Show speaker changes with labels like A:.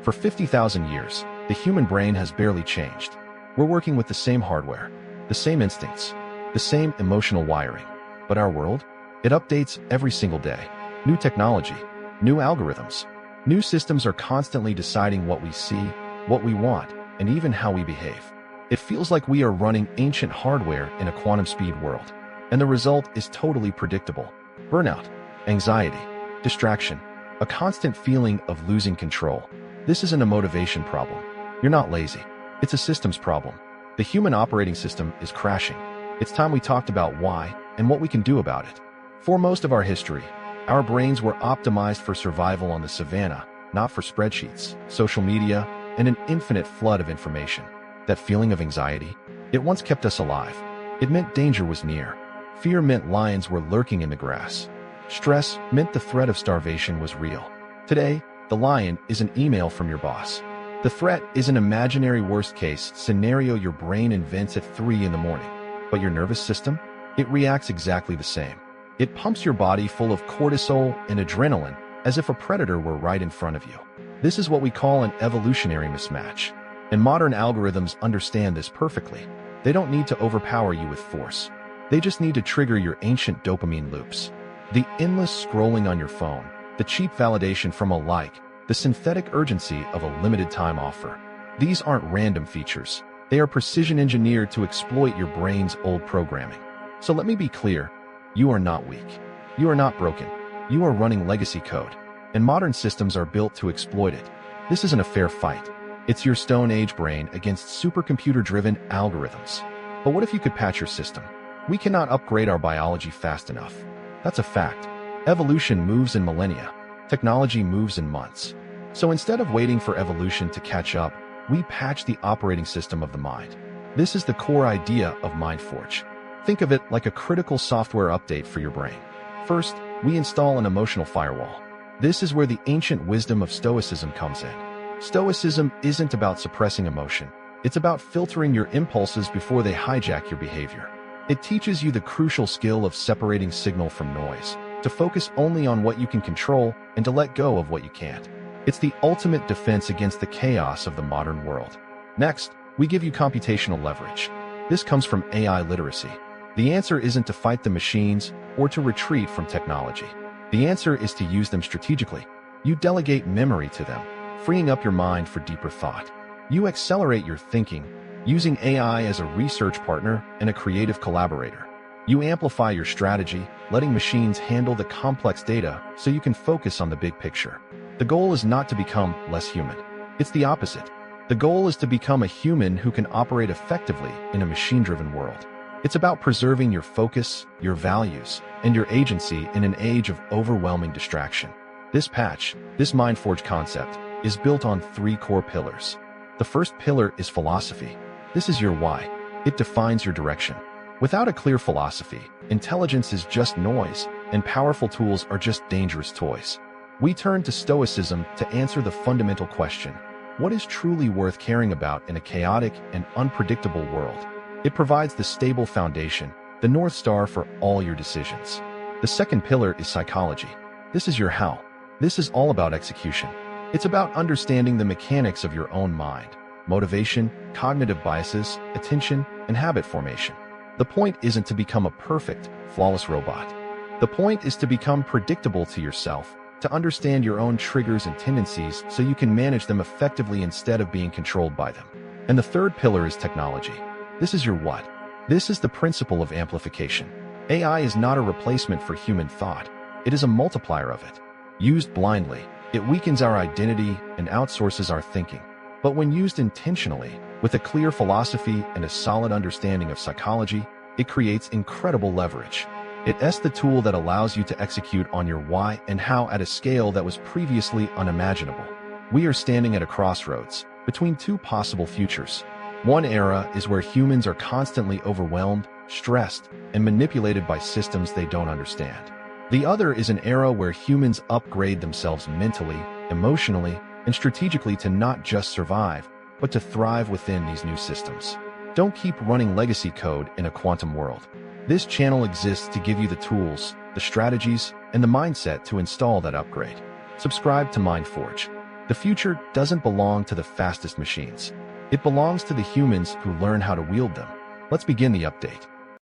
A: For 50,000 years, the human brain has barely changed. We're working with the same hardware, the same instincts, the same emotional wiring. But our world? It updates every single day. New technology, new algorithms, new systems are constantly deciding what we see, what we want, and even how we behave. It feels like we are running ancient hardware in a quantum speed world. And the result is totally predictable. Burnout, anxiety, distraction, a constant feeling of losing control. This isn't a motivation problem. You're not lazy. It's a systems problem. The human operating system is crashing. It's time we talked about why and what we can do about it. For most of our history, our brains were optimized for survival on the savannah, not for spreadsheets, social media, and an infinite flood of information. That feeling of anxiety, it once kept us alive. It meant danger was near. Fear meant lions were lurking in the grass. Stress meant the threat of starvation was real. Today, the lion is an email from your boss. The threat is an imaginary worst-case scenario your brain invents at 3 in the morning. But your nervous system? It reacts exactly the same. It pumps your body full of cortisol and adrenaline as if a predator were right in front of you. This is what we call an evolutionary mismatch. And modern algorithms understand this perfectly. They don't need to overpower you with force. They just need to trigger your ancient dopamine loops. The endless scrolling on your phone, the cheap validation from a like, the synthetic urgency of a limited time offer. These aren't random features. They are precision engineered to exploit your brain's old programming. So let me be clear, you are not weak. You are not broken. You are running legacy code, and modern systems are built to exploit it. This isn't a fair fight. It's your Stone Age brain against supercomputer-driven algorithms. But what if you could patch your system? We cannot upgrade our biology fast enough. That's a fact. Evolution moves in millennia. Technology moves in months. So instead of waiting for evolution to catch up, we patch the operating system of the mind. This is the core idea of MindForge. Think of it like a critical software update for your brain. First, we install an emotional firewall. This is where the ancient wisdom of Stoicism comes in. Stoicism isn't about suppressing emotion. It's about filtering your impulses before they hijack your behavior. It teaches you the crucial skill of separating signal from noise, to focus only on what you can control and to let go of what you can't. It's the ultimate defense against the chaos of the modern world. Next, we give you computational leverage. This comes from AI literacy. The answer isn't to fight the machines or to retreat from technology. The answer is to use them strategically. You delegate memory to them, freeing up your mind for deeper thought. You accelerate your thinking, using AI as a research partner and a creative collaborator. You amplify your strategy, letting machines handle the complex data so you can focus on the big picture. The goal is not to become less human. It's the opposite. The goal is to become a human who can operate effectively in a machine-driven world. It's about preserving your focus, your values, and your agency in an age of overwhelming distraction. This patch, this MindForge concept, is built on 3 core pillars. The first pillar is philosophy. This is your why. It defines your direction. Without a clear philosophy, intelligence is just noise, and powerful tools are just dangerous toys. We turn to Stoicism to answer the fundamental question: what is truly worth caring about in a chaotic and unpredictable world? It provides the stable foundation, the North Star for all your decisions. The second pillar is psychology. This is your how. This is all about execution. It's about understanding the mechanics of your own mind: motivation, cognitive biases, attention, and habit formation. The point isn't to become a perfect, flawless robot. The point is to become predictable to yourself, to understand your own triggers and tendencies so you can manage them effectively instead of being controlled by them. And the third pillar is technology. This is your what. This is the principle of amplification. AI is not a replacement for human thought. It is a multiplier of it. Used blindly, it weakens our identity and outsources our thinking. But when used intentionally, with a clear philosophy and a solid understanding of psychology, it creates incredible leverage. It's the tool that allows you to execute on your why and how at a scale that was previously unimaginable. We are standing at a crossroads between 2 possible futures. One era is where humans are constantly overwhelmed, stressed, and manipulated by systems they don't understand. The other is an era where humans upgrade themselves mentally, emotionally, and strategically to not just survive, but to thrive within these new systems. Don't keep running legacy code in a quantum world. This channel exists to give you the tools, the strategies, and the mindset to install that upgrade. Subscribe to MindForge. The future doesn't belong to the fastest machines. It belongs to the humans who learn how to wield them. Let's begin the update.